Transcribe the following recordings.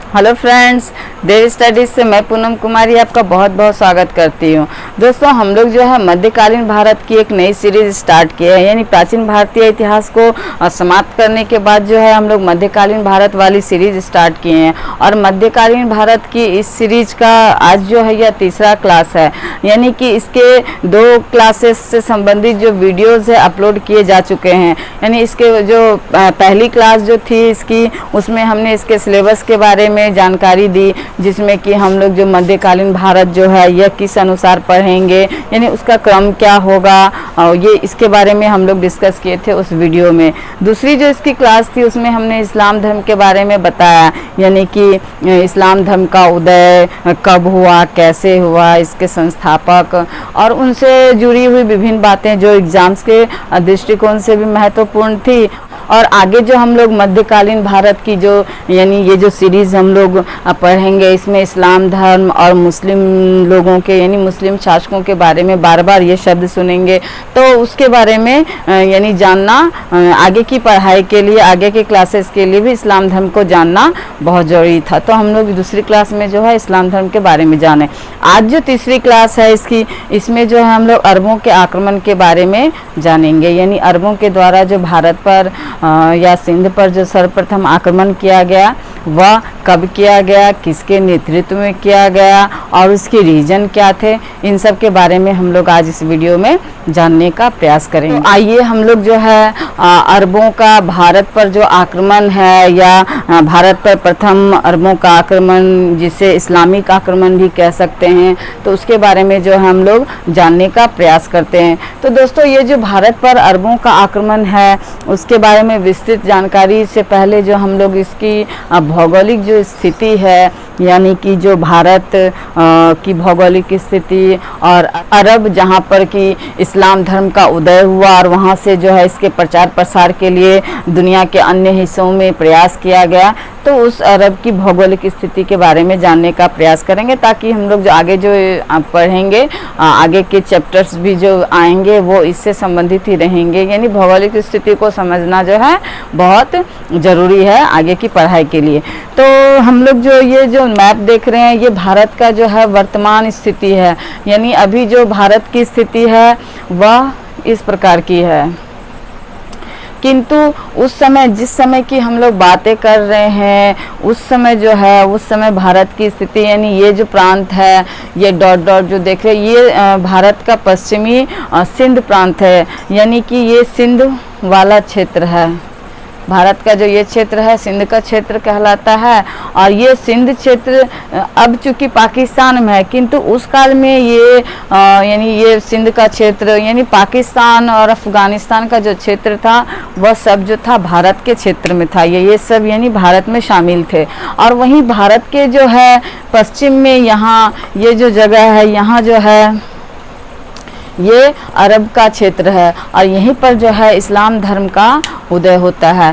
Hello friends, देर studies से मैं पूनम कुमारी आपका बहुत बहुत स्वागत करती हूँ। दोस्तों, हम लोग जो है मध्यकालीन भारत की एक नई सीरीज स्टार्ट किए हैं, यानी प्राचीन भारतीय इतिहास को समाप्त करने के बाद जो है हम लोग मध्यकालीन भारत वाली सीरीज स्टार्ट किए हैं। और मध्यकालीन भारत की इस सीरीज का आज जो है यह तीसरा क्लास है, यानी कि इसके 2 क्लासेस से संबंधित जो वीडियोज़ है अपलोड किए जा चुके हैं। यानी इसके जो पहली क्लास जो थी इसकी, उसमें हमने इसके सिलेबस के बारे में जानकारी दी, जिसमें कि हम लोग जो मध्यकालीन भारत जो है यह किस अनुसार पढ़ेंगे, यानी उसका क्रम क्या होगा, ये इसके बारे में हम लोग डिस्कस किए थे उस वीडियो में। दूसरी जो इसकी क्लास थी उसमें हमने इस्लाम धर्म के बारे में बताया, यानी कि इस्लाम धर्म का उदय कब हुआ, कैसे हुआ, इसके संस्थापक और उनसे जुड़ी हुई विभिन्न बातें जो एग्जाम्स के दृष्टिकोण से भी महत्वपूर्ण थी। और आगे जो हम लोग मध्यकालीन भारत की जो यानी ये जो सीरीज़ हम लोग पढ़ेंगे, इसमें इस्लाम धर्म और मुस्लिम लोगों के यानी मुस्लिम शासकों के बारे में बार बार ये शब्द सुनेंगे, तो उसके बारे में यानी जानना आगे की पढ़ाई के लिए, आगे के क्लासेस के लिए भी इस्लाम धर्म को जानना बहुत ज़रूरी था। तो हम लोग दूसरी क्लास में जो है इस्लाम धर्म के बारे में जाने। आज जो तीसरी क्लास है इसमें जो है हम लोग अरबों के आक्रमण के बारे में जानेंगे, यानी अरबों के द्वारा जो भारत पर या सिंध पर जो सर्वप्रथम आक्रमण किया गया वह कब किया गया, किसके नेतृत्व में किया गया और उसके रीजन क्या थे, इन सब के बारे में हम लोग आज इस वीडियो में जानने का प्रयास करेंगे। तो आइए हम लोग जो है अरबों का भारत पर जो आक्रमण है या भारत पर प्रथम अरबों का आक्रमण, जिसे इस्लामिक आक्रमण भी कह सकते हैं, तो उसके बारे में जो हम लोग जानने का प्रयास करते हैं। तो दोस्तों, ये जो भारत पर अरबों का आक्रमण है उसके बारे में विस्तृत जानकारी से पहले जो हम लोग इसकी भौगोलिक जो स्थिति है, यानी कि जो भारत की भौगोलिक स्थिति और अरब जहाँ पर कि इस्लाम धर्म का उदय हुआ और वहाँ से जो है इसके प्रचार प्रसार के लिए दुनिया के अन्य हिस्सों में प्रयास किया गया, तो उस अरब की भौगोलिक स्थिति के बारे में जानने का प्रयास करेंगे, ताकि हम लोग जो आगे जो पढ़ेंगे, आगे के चैप्टर्स भी जो आएंगे वो इससे संबंधित ही रहेंगे। यानी भौगोलिक स्थिति को समझना जो है बहुत ज़रूरी है आगे की पढ़ाई के लिए। तो हम लोग जो ये जो मैप देख रहे हैं ये भारत का जो है वर्तमान स्थिति है, यानी अभी जो भारत की स्थिति है वह इस प्रकार की है। किंतु उस समय, जिस समय की हम लोग बातें कर रहे हैं, उस समय जो है उस समय भारत की स्थिति, यानी ये जो प्रांत है, ये डॉट डॉट जो देख रहे हैं, ये भारत का पश्चिमी सिंध प्रांत है, यानी कि ये सिंध वाला क्षेत्र है। भारत का जो ये क्षेत्र है सिंध का क्षेत्र कहलाता है। और ये सिंध क्षेत्र अब चूँकि पाकिस्तान में है, किंतु उस काल में ये यानी ये सिंध का क्षेत्र यानी पाकिस्तान और अफ़गानिस्तान का जो क्षेत्र था वह सब जो था भारत के क्षेत्र में था। ये सब यानी भारत में शामिल थे। और वहीं भारत के जो है पश्चिम में यहाँ ये जो जगह है, यहाँ जो है ये अरब का क्षेत्र है और यहीं पर जो है इस्लाम धर्म का उदय होता है।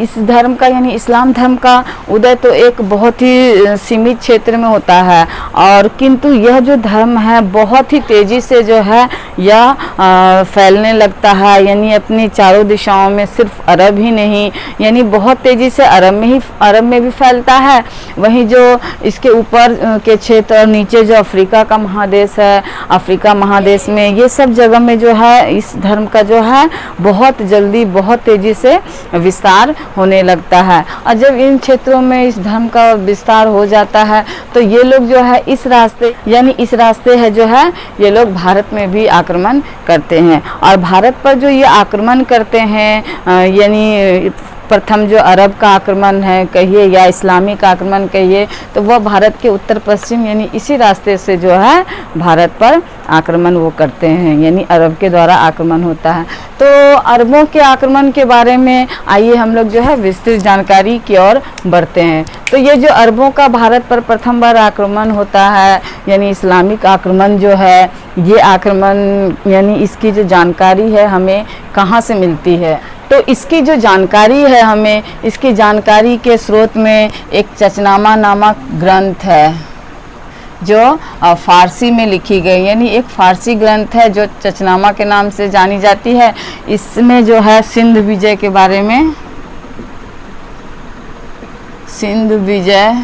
इस धर्म का यानी इस्लाम धर्म का उदय तो एक बहुत ही सीमित क्षेत्र में होता है, और किंतु यह जो धर्म है बहुत ही तेज़ी से जो है यह फैलने लगता है, यानी अपनी चारों दिशाओं में, सिर्फ अरब ही नहीं, यानी बहुत तेज़ी से अरब में भी फैलता है। वहीं जो इसके ऊपर के क्षेत्र और नीचे जो अफ्रीका का महादेश है, अफ्रीका महादेश में ये सब जगह में जो है इस धर्म का जो है बहुत जल्दी, बहुत तेज़ी से विस्तार होने लगता है। और जब इन क्षेत्रों में इस धर्म का विस्तार हो जाता है तो ये लोग जो है इस रास्ते, यानी इस रास्ते है जो है ये लोग भारत में भी आक्रमण करते हैं। और भारत पर जो ये आक्रमण करते हैं, यानी प्रथम जो अरब का आक्रमण है कहिए या इस्लामिक आक्रमण कहिए, तो वह भारत के उत्तर पश्चिम यानी इसी रास्ते से जो है भारत पर आक्रमण वो करते हैं, यानी अरब के द्वारा आक्रमण होता है। तो अरबों के आक्रमण के बारे में आइए हम लोग जो है विस्तृत जानकारी की ओर बढ़ते हैं। तो ये जो अरबों का भारत पर प्रथम बार आक्रमण होता है, यानी इस्लामिक आक्रमण जो है, ये आक्रमण यानी इसकी जो जानकारी है हमें कहाँ से मिलती है, तो इसकी जो जानकारी है हमें, इसकी जानकारी के स्रोत में एक चचनामा नामक ग्रंथ है जो फ़ारसी में लिखी गई, यानी एक फ़ारसी ग्रंथ है जो चचनामा के नाम से जानी जाती है। इसमें जो है सिंध विजय के बारे में, सिंध विजय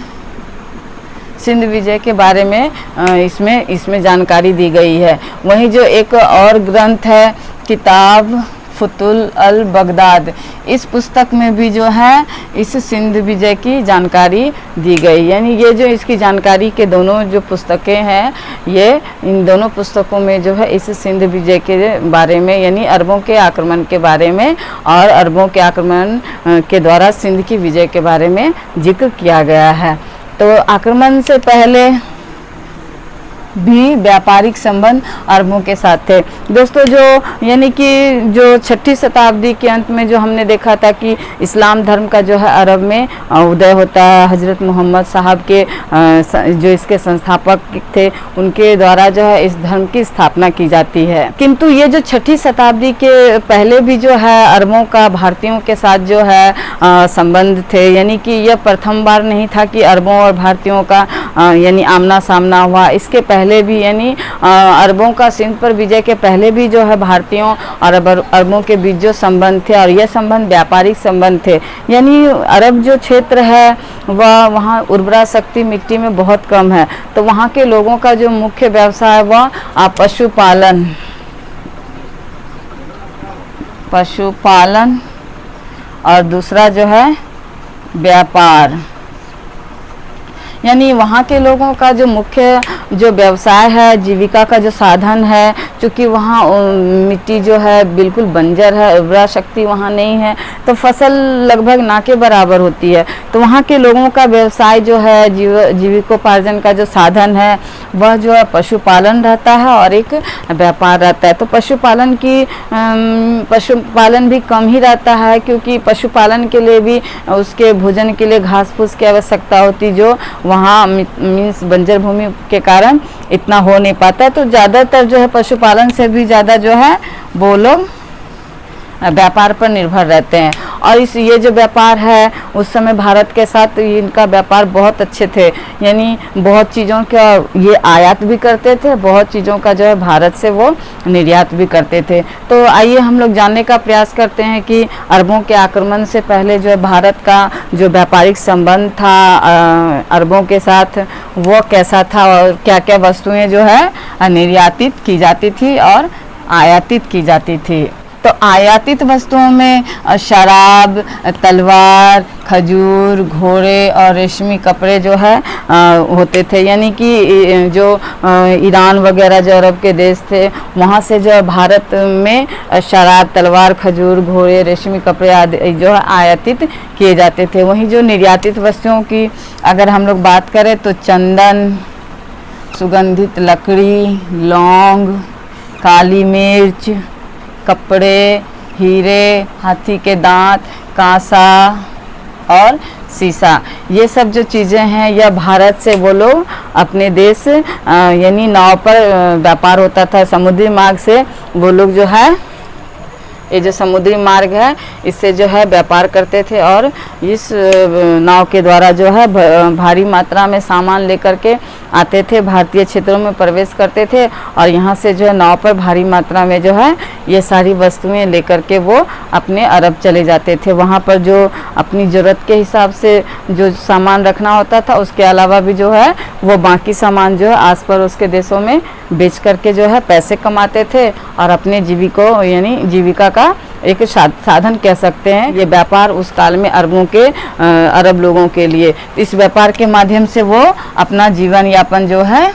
सिंध विजय के बारे में इसमें जानकारी दी गई है। वहीं जो एक और ग्रंथ है किताब फुतुल अल बगदाद, इस पुस्तक में भी जो है इस सिंध विजय की जानकारी दी गई। यानी ये जो इसकी जानकारी के दोनों जो पुस्तकें हैं, ये इन दोनों पुस्तकों में जो है इस सिंध विजय के बारे में यानी अरबों के आक्रमण के बारे में और अरबों के आक्रमण के द्वारा सिंध की विजय के बारे में जिक्र किया गया है। तो आक्रमण से पहले भी व्यापारिक संबंध अरबों के साथ थे। दोस्तों जो यानी कि जो 6ठी शताब्दी के अंत में जो हमने देखा था कि इस्लाम धर्म का जो है अरब में उदय होता है, हजरत मोहम्मद साहब के जो इसके संस्थापक थे उनके द्वारा जो है इस धर्म की स्थापना की जाती है। किंतु ये जो 6ठी शताब्दी के पहले भी जो है अरबों का भारतीयों के साथ जो है संबंध थे, यानी कि यह प्रथम बार नहीं था कि अरबों और भारतीयों का यानी आमना सामना हुआ। इसके पहले भी यानी अरबों का सिंध पर विजय के पहले भी जो है भारतीयों और अरबों के बीच जो संबंध थे और यह संबंध व्यापारिक संबंध थे। यानी अरब जो क्षेत्र है वह वहाँ उर्वरा शक्ति मिट्टी में बहुत कम है, तो वहाँ के लोगों का जो मुख्य व्यवसाय है वह पशुपालन और दूसरा जो है व्यापार। यानी वहाँ के लोगों का जो मुख्य जो व्यवसाय है, जीविका का जो साधन है, क्योंकि वहाँ मिट्टी जो है बिल्कुल बंजर है, उर्वरा शक्ति वहाँ नहीं है, तो फसल लगभग ना के बराबर होती है। तो वहाँ के लोगों का व्यवसाय जो है जीविकोपार्जन का जो साधन है वह जो है पशुपालन रहता है और एक व्यापार रहता है। तो पशुपालन भी कम ही रहता है, क्योंकि पशुपालन के लिए भी उसके भोजन के लिए घास फूस की आवश्यकता होती, जो वहाँ मीन्स बंजर भूमि के कारण इतना हो नहीं पाता। तो ज़्यादातर जो है पशुपालन से भी ज़्यादा जो है वो लोग व्यापार पर निर्भर रहते हैं। और ये जो व्यापार है उस समय भारत के साथ इनका व्यापार बहुत अच्छे थे, यानी बहुत चीज़ों का ये आयात भी करते थे, बहुत चीज़ों का जो है भारत से वो निर्यात भी करते थे। तो आइए हम लोग जानने का प्रयास करते हैं कि अरबों के आक्रमण से पहले जो है भारत का जो व्यापारिक संबंध था अरबों के साथ वो कैसा था और क्या क्या वस्तुएं जो है निर्यातित की जाती थी और आयातित की जाती थी। तो आयातित वस्तुओं में शराब, तलवार, खजूर, घोड़े और रेशमी कपड़े जो है होते थे। यानी कि जो ईरान वगैरह जो अरब के देश थे वहाँ से जो भारत में शराब, तलवार, खजूर, घोड़े, रेशमी कपड़े आदि जो है आयातित किए जाते थे। वहीं जो निर्यातित वस्तुओं की अगर हम लोग बात करें तो चंदन, सुगंधित लकड़ी, लौंग, काली मिर्च, कपड़े, हीरे, हाथी के दांत, कांसा और शीशा, ये सब जो चीज़ें हैं यह भारत से वो लोग अपने देश यानी नाव पर व्यापार होता था, समुद्री मार्ग से वो लोग जो है ये जो समुद्री मार्ग है इससे जो है व्यापार करते थे और इस नाव के द्वारा जो है भारी मात्रा में सामान लेकर के आते थे, भारतीय क्षेत्रों में प्रवेश करते थे और यहाँ से जो है नाव पर भारी मात्रा में जो है ये सारी वस्तुएं लेकर के वो अपने अरब चले जाते थे। वहाँ पर जो अपनी ज़रूरत के हिसाब से जो सामान रखना होता था उसके अलावा भी जो है वो बाकी सामान जो है आस पड़ोस के देशों में बेच करके जो है पैसे कमाते थे और अपने जीविका का एक साधन कह सकते हैं। ये व्यापार उस काल में अरब लोगों के लिए, इस व्यापार के माध्यम से वो अपना जीवन यापन जो है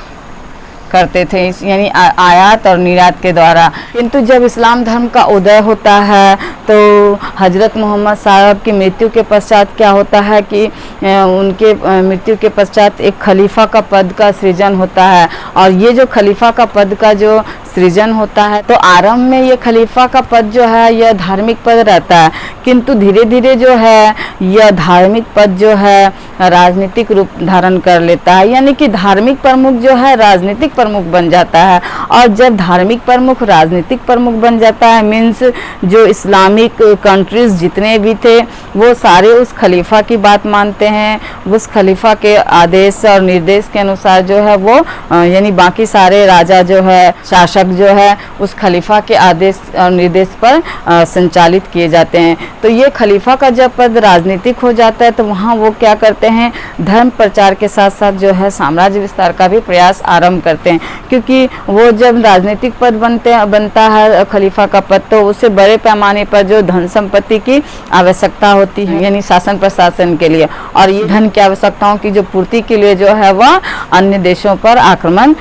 करते थे, यानी आयात और निर्यात के द्वारा। किंतु जब इस्लाम धर्म का उदय होता है तो हजरत मोहम्मद साहब की मृत्यु के पश्चात क्या होता है कि उनके मृत्यु के पश्चात एक खलीफा का पद का सृजन होता है। और ये जो खलीफा का पद का जो सृजन होता है तो आरंभ में ये खलीफा का पद जो है यह धार्मिक पद रहता है, किंतु धीरे धीरे जो है यह धार्मिक पद जो है राजनीतिक रूप धारण कर लेता है, यानी कि धार्मिक प्रमुख जो है राजनीतिक प्रमुख बन जाता है। और जब धार्मिक प्रमुख राजनीतिक प्रमुख बन जाता है मीन्स जो इस्लामिक कंट्रीज जितने भी थे वो सारे उस खलीफा की बात मानते हैं, उस खलीफा के आदेश और निर्देश के अनुसार जो है वो यानी बाकी सारे राजा जो है शासक शक जो है उस खलीफा के आदेश और निर्देश पर संचालित किए जाते हैं। तो ये खलीफा का जब पद राजनीतिक हो जाता है तो वहाँ वो क्या करते हैं, धर्म प्रचार के साथ साथ जो है साम्राज्य विस्तार का भी प्रयास आरंभ करते हैं, क्योंकि वो जब राजनीतिक पद बनता है खलीफा का पद, तो उससे बड़े पैमाने पर जो धन संपत्ति की आवश्यकता होती है, यानी शासन प्रशासन के लिए, और ये धन की आवश्यकताओं की जो पूर्ति के लिए जो है वह अन्य देशों पर आक्रमण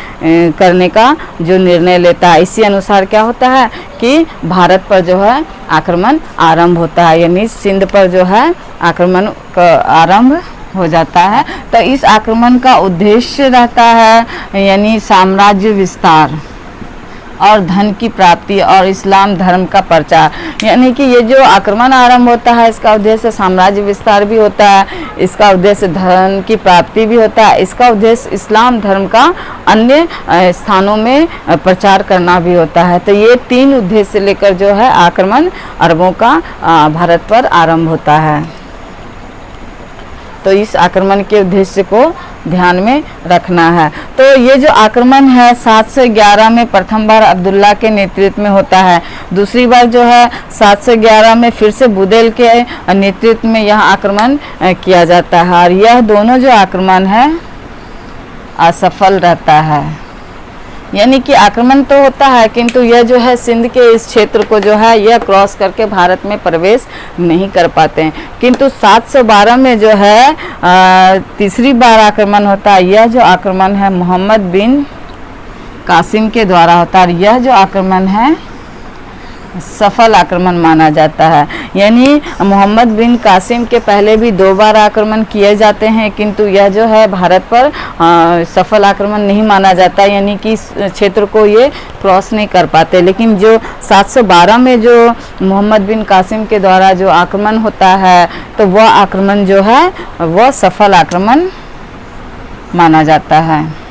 करने का जो निर्णय लेता है। इसी अनुसार क्या होता है कि भारत पर जो है आक्रमण आरंभ होता है, यानी सिंध पर जो है आक्रमण का आरंभ हो जाता है। तो इस आक्रमण का उद्देश्य रहता है यानी साम्राज्य विस्तार और धन की प्राप्ति और इस्लाम धर्म का प्रचार, यानी कि ये जो आक्रमण आरंभ होता है इसका उद्देश्य साम्राज्य विस्तार भी होता है, इसका उद्देश्य धन की प्राप्ति भी होता है, इसका उद्देश्य इस्लाम धर्म का अन्य स्थानों में प्रचार करना भी होता है। तो ये 3 उद्देश्य लेकर जो है आक्रमण अरबों का भारत पर आरंभ होता है। तो इस आक्रमण के उद्देश्य को ध्यान में रखना है। तो ये जो आक्रमण है 711 में प्रथम बार अब्दुल्ला के नेतृत्व में होता है, दूसरी बार जो है 711 में फिर से बुदेल के नेतृत्व में यह आक्रमण किया जाता है, और यह दोनों जो आक्रमण है असफल रहता है। यानी कि आक्रमण तो होता है किंतु यह जो है सिंध के इस क्षेत्र को जो है यह क्रॉस करके भारत में प्रवेश नहीं कर पाते हैं, किंतु 712 में जो है तीसरी बार आक्रमण होता है। यह जो आक्रमण है मोहम्मद बिन कासिम के द्वारा होता है, यह जो आक्रमण है सफल आक्रमण माना जाता है। यानी मोहम्मद बिन कासिम के पहले भी 2 बार आक्रमण किए जाते हैं, किंतु यह जो है भारत पर सफल आक्रमण नहीं माना जाता, यानी कि इस क्षेत्र को ये क्रॉस नहीं कर पाते। लेकिन जो 712 में जो मोहम्मद बिन कासिम के द्वारा जो आक्रमण होता है तो वह आक्रमण जो है वह सफल आक्रमण माना जाता है।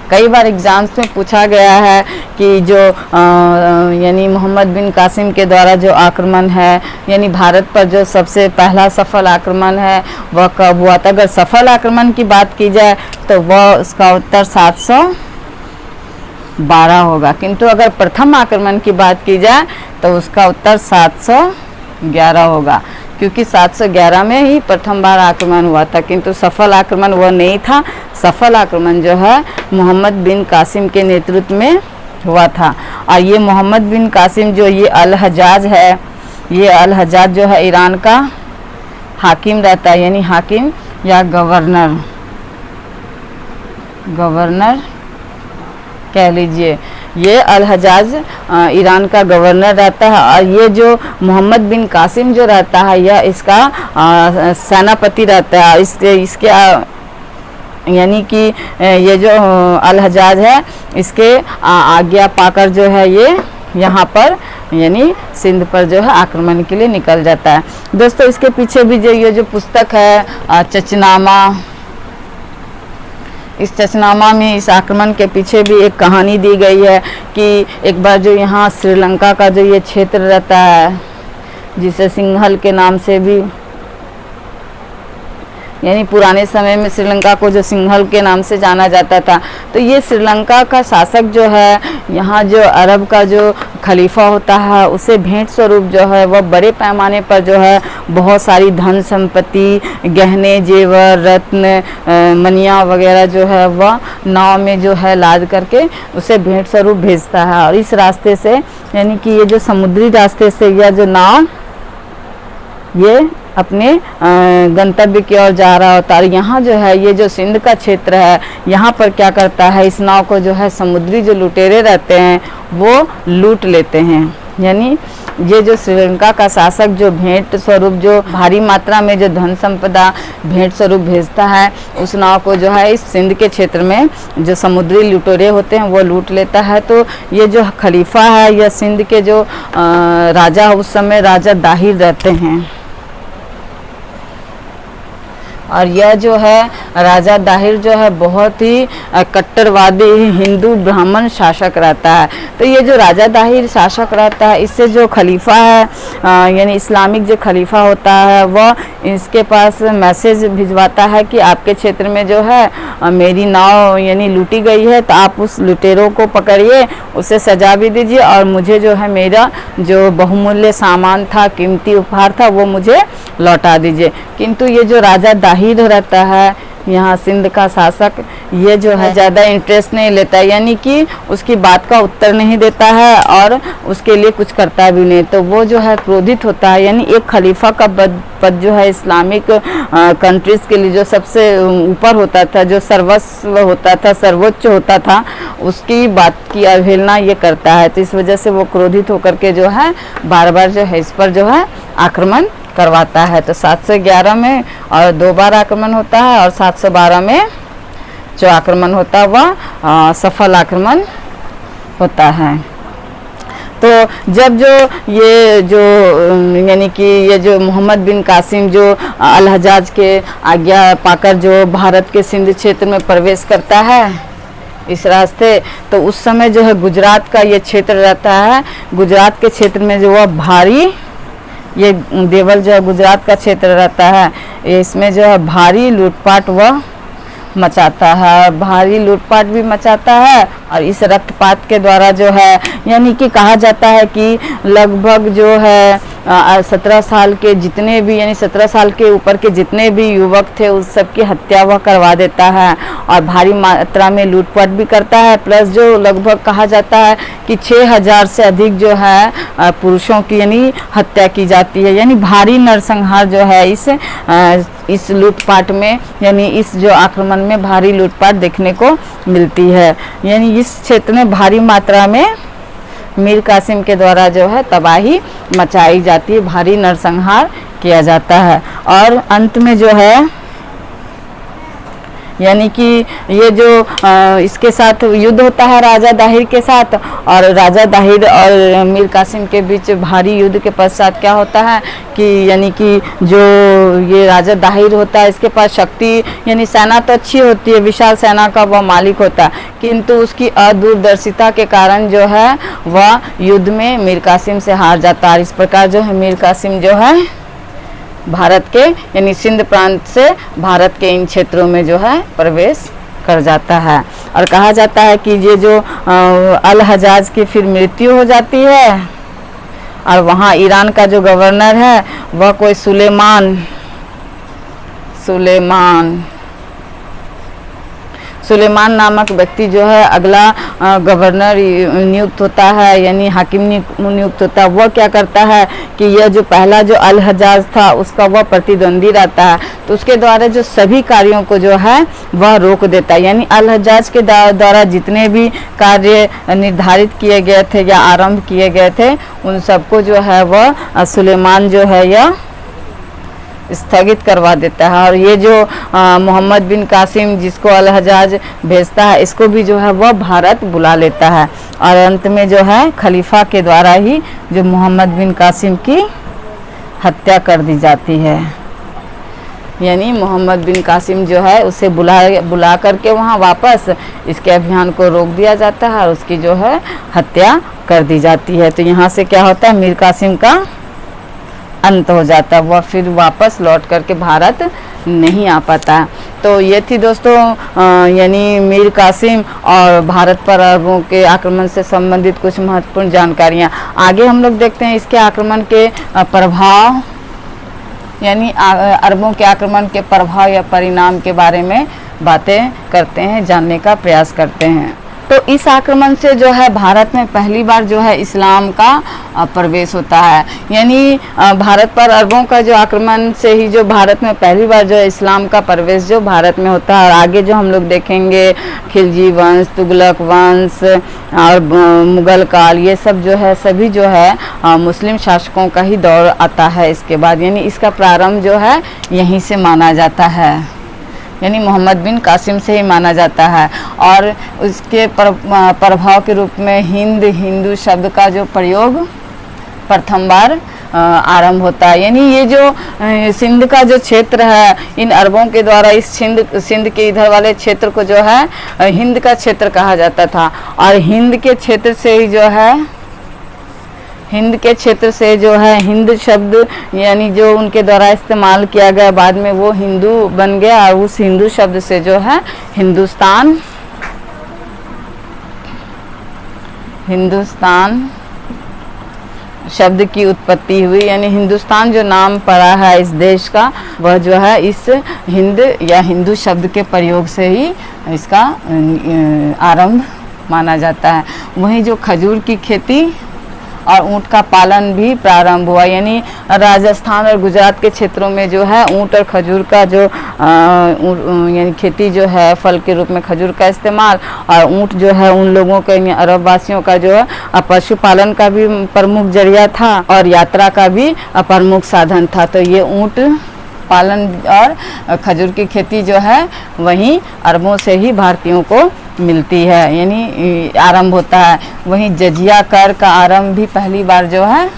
कई बार एग्जाम्स में पूछा गया है कि जो यानी मोहम्मद बिन कासिम के द्वारा जो आक्रमण है यानी भारत पर जो सबसे पहला सफल आक्रमण है वह कब हुआ था। अगर सफल आक्रमण की बात की जाए तो वह उसका उत्तर 712 होगा, किंतु अगर प्रथम आक्रमण की बात की जाए तो उसका उत्तर 711 होगा, क्योंकि 711 में ही प्रथम बार आक्रमण हुआ था, किंतु सफल आक्रमण वह नहीं था। सफल आक्रमण जो है मोहम्मद बिन कासिम के नेतृत्व में हुआ था। और ये मोहम्मद बिन कासिम जो ये अल हजाज है, ये अल हजाज जो है ईरान का हाकिम रहता है, यानी हाकिम या गवर्नर कह लीजिए। ये अल हजाज ईरान का गवर्नर रहता है, और ये जो मोहम्मद बिन कासिम जो रहता है यह इसका सेनापति रहता है। इसके यानी कि ये जो अल हजाज है इसके आज्ञा पाकर जो है ये यहाँ पर यानी सिंध पर जो है आक्रमण के लिए निकल जाता है। दोस्तों इसके पीछे भी जो ये जो पुस्तक है चचनामा, इस चचनामा में इस आक्रमण के पीछे भी एक कहानी दी गई है कि एक बार जो यहाँ श्रीलंका का जो ये क्षेत्र रहता है जिसे सिंघल के नाम से भी, यानी पुराने समय में श्रीलंका को जो सिंघल के नाम से जाना जाता था, तो ये श्रीलंका का शासक जो है यहाँ जो अरब का जो खलीफा होता है उसे भेंट स्वरूप जो है वह बड़े पैमाने पर जो है बहुत सारी धन संपत्ति, गहने, जेवर, रत्न, मनिया वगैरह जो है वह नाव में जो है लाद करके उसे भेंट स्वरूप भेजता है। और इस रास्ते से यानी कि ये जो समुद्री रास्ते से यह जो नाव ये अपने गंतव्य की ओर जा रहा होता है। और यहाँ जो है ये जो सिंध का क्षेत्र है यहाँ पर क्या करता है, इस नाव को जो है समुद्री जो लुटेरे रहते हैं वो लूट लेते हैं। यानी ये जो श्रीलंका का शासक जो भेंट स्वरूप जो भारी मात्रा में जो धन संपदा भेंट स्वरूप भेजता है उस नाव को जो है इस सिंध के क्षेत्र में जो समुद्री लुटेरे होते हैं वो लूट लेता है। तो ये जो खलीफा है यह सिंध के जो राजा उस समय राजा दाहिर रहते हैं, और यह जो है राजा दाहिर जो है बहुत ही कट्टरवादी हिंदू ब्राह्मण शासक रहता है। तो ये जो राजा दाहिर शासक रहता है इससे जो खलीफा है यानी इस्लामिक जो खलीफा होता है वह इसके पास मैसेज भिजवाता है कि आपके क्षेत्र में जो है मेरी नाव यानी लूटी गई है, तो आप उस लुटेरों को पकड़िए, उसे सजा भी दीजिए और मुझे जो है मेरा जो बहुमूल्य सामान था, कीमती उपहार था, वो मुझे लौटा दीजिए। किंतु ये जो राजा दाहिर रहता है यहाँ सिंध का शासक, ये जो है ज़्यादा इंटरेस्ट नहीं लेता है, यानी कि उसकी बात का उत्तर नहीं देता है और उसके लिए कुछ करता भी नहीं। तो वो जो है क्रोधित होता है, यानी एक खलीफा का पद जो है इस्लामिक कंट्रीज़ के लिए जो सबसे ऊपर होता था, जो सर्वस्व होता था, सर्वोच्च होता था, उसकी बात की अवहेलना ये करता है। तो इस वजह से वो क्रोधित होकर के जो है बार बार जो है इस पर जो है आक्रमण करवाता है। तो 711 में और 2 बार आक्रमण होता है और 712 में जो आक्रमण होता है वह सफल आक्रमण होता है। तो जब यानी कि ये जो मोहम्मद बिन कासिम जो अल हज्जाज के आज्ञा पाकर जो भारत के सिंध क्षेत्र में प्रवेश करता है इस रास्ते, तो उस समय जो है गुजरात का ये क्षेत्र रहता है। गुजरात के क्षेत्र में जो वह भारी, ये देवल जो है गुजरात का क्षेत्र रहता है, इसमें जो है भारी लूटपाट वह मचाता है, भारी लूटपाट भी मचाता है। और इस रक्तपात के द्वारा जो है यानी कि कहा जाता है कि लगभग जो है 17 साल के जितने भी यानी 17 साल के ऊपर के जितने भी युवक थे उस सब की हत्या वह करवा देता है और भारी मात्रा में लूटपाट भी करता है। प्लस जो लगभग कहा जाता है कि 6000 से अधिक जो है पुरुषों की यानी हत्या की जाती है, यानी भारी नरसंहार जो है इस लूटपाट में यानी इस जो आक्रमण में भारी लूटपाट देखने को मिलती है। यानी इस क्षेत्र में भारी मात्रा में मीर कासिम के द्वारा जो है तबाही मचाई जाती है, भारी नरसंहार किया जाता है। और अंत में जो है यानी कि ये जो इसके साथ युद्ध होता है राजा दाहिर के साथ, और राजा दाहिर और मीर कासिम के बीच भारी युद्ध के पश्चात क्या होता है कि यानी कि जो ये राजा दाहिर होता है इसके पास शक्ति यानी सेना तो अच्छी होती है, विशाल सेना का वह मालिक होता है, किंतु उसकी अदूरदर्शिता के कारण जो है वह युद्ध में मीर कासिम से हार जाता है। इस प्रकार जो है मीर कासिम जो है भारत के यानी सिंध प्रांत से भारत के इन क्षेत्रों में जो है प्रवेश कर जाता है। और कहा जाता है कि ये जो अल हज्जाज की फिर मृत्यु हो जाती है और वहाँ ईरान का जो गवर्नर है वह कोई सुलेमान नामक व्यक्ति जो है अगला गवर्नर नियुक्त होता है, यानी हाकिम नियुक्त होता है। वह क्या करता है कि यह जो पहला जो अल हज्जाज था उसका वह प्रतिद्वंदी रहता है, तो उसके द्वारा जो सभी कार्यों को जो है वह रोक देता है। यानी अल हज्जाज के द्वारा जितने भी कार्य निर्धारित किए गए थे या आरंभ किए गए थे उन सबको जो है वह सुलेमान जो है यह स्थगित करवा देता है। और ये जो मोहम्मद बिन कासिम जिसको अल हज्जाज भेजता है इसको भी जो है वह भारत बुला लेता है। और अंत में जो है खलीफा के द्वारा ही जो मोहम्मद बिन कासिम की हत्या कर दी जाती है, यानी मोहम्मद बिन कासिम जो है उसे बुला करके वहाँ वापस इसके अभियान को रोक दिया जाता है और उसकी जो है हत्या कर दी जाती है। तो यहाँ से क्या होता है, मीर कासिम का अंत हो जाता है, वह फिर वापस लौट करके भारत नहीं आ पाता। तो ये थी दोस्तों यानी मीर कासिम और भारत पर अरबों के आक्रमण से संबंधित कुछ महत्वपूर्ण जानकारियाँ। आगे हम लोग देखते हैं इसके आक्रमण के प्रभाव, यानी अरबों के आक्रमण के प्रभाव या परिणाम के बारे में बातें करते हैं, जानने का प्रयास करते हैं। तो इस आक्रमण से जो है भारत में पहली बार जो है इस्लाम का प्रवेश होता है, यानी भारत पर अरबों का जो आक्रमण से ही जो भारत में पहली बार जो है इस्लाम का प्रवेश जो भारत में होता है। और आगे जो हम लोग देखेंगे खिलजी वंश, तुगलक वंश और मुगल काल, ये सब जो है सभी जो है मुस्लिम शासकों का ही दौर आता है इसके बाद, यानी इसका प्रारंभ जो है यहीं से माना जाता है, यानी मोहम्मद बिन कासिम से ही माना जाता है। और उसके प्रभाव के रूप में हिंदू शब्द का जो प्रयोग प्रथम बार आरंभ होता है। यानी ये जो सिंध का जो क्षेत्र है इन अरबों के द्वारा इस सिंध के इधर वाले क्षेत्र को जो है हिंद का क्षेत्र कहा जाता था, और हिंद के क्षेत्र से ही जो है हिंद के क्षेत्र से जो है हिंद शब्द यानी जो उनके द्वारा इस्तेमाल किया गया, बाद में वो हिंदू बन गया और उस हिंदू शब्द से जो है हिंदुस्तान शब्द की उत्पत्ति हुई। यानी हिंदुस्तान जो नाम पड़ा है इस देश का, वह जो है इस हिंद या हिंदू शब्द के प्रयोग से ही इसका आरंभ माना जाता है। वहीं जो खजूर की खेती और ऊंट का पालन भी प्रारंभ हुआ। यानी राजस्थान और गुजरात के क्षेत्रों में जो है ऊंट और खजूर का जो यानी खेती जो है, फल के रूप में खजूर का इस्तेमाल, और ऊंट जो है उन लोगों के अरब वासियों का जो है पशुपालन का भी प्रमुख जरिया था और यात्रा का भी प्रमुख साधन था। तो ये ऊंट पालन और खजूर की खेती जो है वहीं अरबों से ही भारतीयों को मिलती है, यानी आरंभ होता है। वहीं जजिया कर का आरंभ भी पहली बार जो है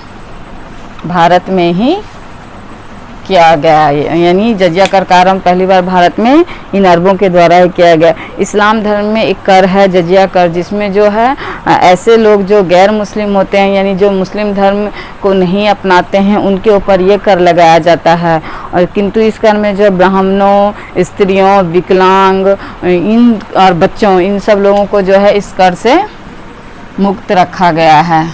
भारत में ही किया गया, यानी जजिया कर का आरंभ पहली बार भारत में इन अरबों के द्वारा ही किया गया। इस्लाम धर्म में एक कर है जजिया कर, जिसमें जो है ऐसे लोग जो गैर मुस्लिम होते हैं, यानी जो मुस्लिम धर्म को नहीं अपनाते हैं, उनके ऊपर ये कर लगाया जाता है। और किंतु इस कर में जो ब्राह्मणों, स्त्रियों, विकलांग इन और बच्चों, इन सब लोगों को जो है इस कर से मुक्त रखा गया है।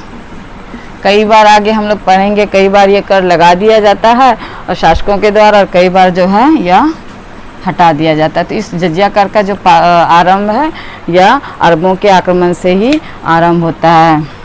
कई बार आगे हम लोग पढ़ेंगे, कई बार ये कर लगा दिया जाता है और शासकों के द्वारा, और कई बार जो है यह हटा दिया जाता है। तो इस जजिया कर का जो आरंभ है यह अरबों के आक्रमण से ही आरंभ होता है।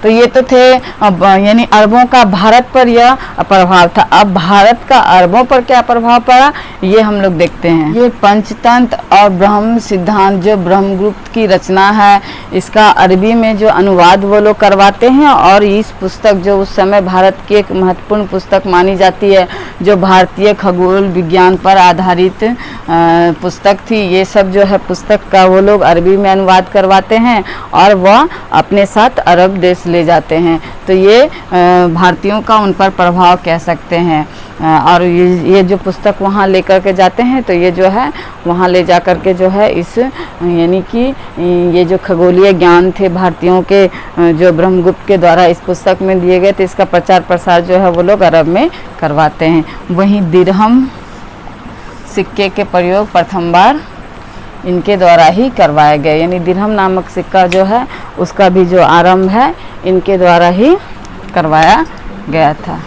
तो ये तो थे यानी अरबों का भारत पर यह प्रभाव था। अब भारत का अरबों पर क्या प्रभाव पड़ा ये हम लोग देखते हैं। ये पंचतंत्र और ब्रह्म सिद्धांत जो ब्रह्मगुप्त की रचना है, इसका अरबी में जो अनुवाद वो लोग करवाते हैं, और इस पुस्तक जो उस समय भारत की एक महत्वपूर्ण पुस्तक मानी जाती है, जो भारतीय खगोल विज्ञान पर आधारित पुस्तक थी, ये सब जो है पुस्तक का वो लोग अरबी में अनुवाद करवाते हैं और वह अपने साथ अरब देश ले जाते हैं। तो ये भारतीयों का उन पर प्रभाव कह सकते हैं। और ये जो पुस्तक वहाँ लेकर के जाते हैं, तो ये जो है वहाँ ले जा कर के जो है इस यानी कि ये जो खगोलीय ज्ञान थे भारतीयों के, जो ब्रह्मगुप्त के द्वारा इस पुस्तक में दिए गए थे, इसका प्रचार प्रसार जो है वो लोग अरब में करवाते हैं। वहीं दिरहम सिक्के के प्रयोग प्रथम बार इनके द्वारा ही करवाए गए, यानी दिरहम नामक सिक्का जो है उसका भी जो आरंभ है इनके द्वारा ही करवाया गया था।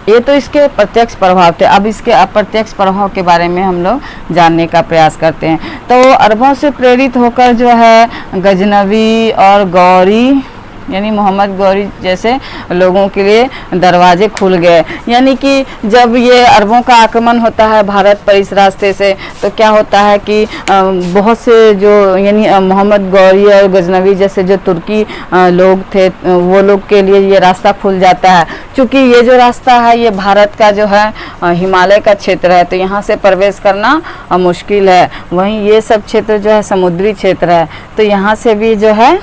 ये तो इसके प्रत्यक्ष प्रभाव थे। अब इसके अप्रत्यक्ष प्रभाव के बारे में हम लोग जानने का प्रयास करते हैं। तो अरबों से प्रेरित होकर जो है गजनवी और गौरी यानी मोहम्मद गौरी जैसे लोगों के लिए दरवाजे खुल गए। यानी कि जब ये अरबों का आक्रमण होता है भारत पर इस रास्ते से, तो क्या होता है कि बहुत से जो यानी मोहम्मद गौरी और गजनवी जैसे जो तुर्की लोग थे, वो लोग के लिए ये रास्ता खुल जाता है। क्योंकि ये जो रास्ता है ये भारत का जो है हिमालय का क्षेत्र है, तो यहाँ से प्रवेश करना मुश्किल है। वहीं ये सब क्षेत्र जो है समुद्री क्षेत्र है, तो यहाँ से भी जो है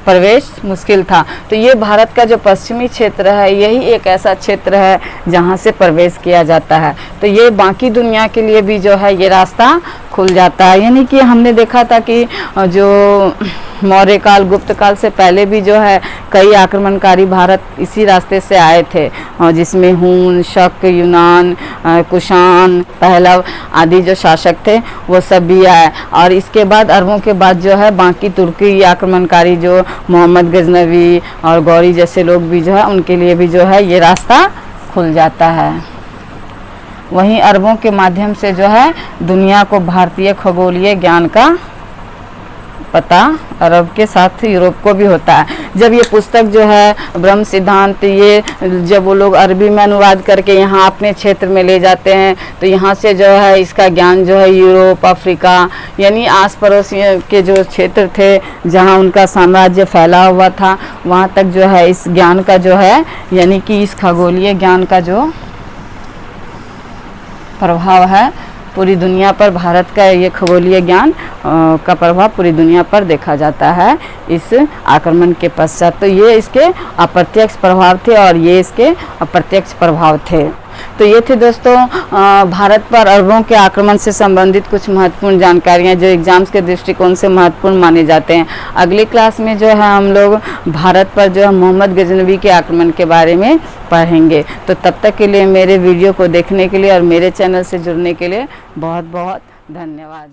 प्रवेश मुश्किल था। तो ये भारत का जो पश्चिमी क्षेत्र है यही एक ऐसा क्षेत्र है जहाँ से प्रवेश किया जाता है। तो ये बाकी दुनिया के लिए भी जो है ये रास्ता खुल जाता है। यानी कि हमने देखा था कि जो मौर्य काल, गुप्त काल से पहले भी जो है कई आक्रमणकारी भारत इसी रास्ते से आए थे, जिसमें हून, शक, यूनान, कुषाण, पहलव आदि जो शासक थे वो सब भी आए। और इसके बाद अरबों के बाद जो है बाकी तुर्की आक्रमणकारी जो मोहम्मद गजनवी और गौरी जैसे लोग भी जो है उनके लिए भी जो है ये रास्ता खुल जाता है। वहीं अरबों के माध्यम से जो है दुनिया को भारतीय खगोलीय ज्ञान का पता अरब के साथ यूरोप को भी होता है। जब ये पुस्तक जो है ब्रह्म सिद्धांत, ये जब वो लोग अरबी में अनुवाद करके यहाँ अपने क्षेत्र में ले जाते हैं, तो यहाँ से जो है इसका ज्ञान जो है यूरोप, अफ्रीका यानी आस पड़ोस के जो क्षेत्र थे जहाँ उनका साम्राज्य फैला हुआ था, वहाँ तक जो है इस ज्ञान का जो है यानी कि इस खगोलीय ज्ञान का जो प्रभाव है पूरी दुनिया पर, भारत का ये खगोलीय ज्ञान का प्रभाव पूरी दुनिया पर देखा जाता है इस आक्रमण के पश्चात। तो ये इसके अप्रत्यक्ष प्रभाव थे और ये इसके अप्रत्यक्ष प्रभाव थे। तो ये थे दोस्तों भारत पर अरबों के आक्रमण से संबंधित कुछ महत्वपूर्ण जानकारियाँ जो एग्जाम्स के दृष्टिकोण से महत्वपूर्ण माने जाते हैं। अगली क्लास में जो है हम लोग भारत पर जो है मोहम्मद गजनवी के आक्रमण के बारे में पढ़ेंगे। तो तब तक के लिए मेरे वीडियो को देखने के लिए और मेरे चैनल से जुड़ने के लिए बहुत बहुत धन्यवाद।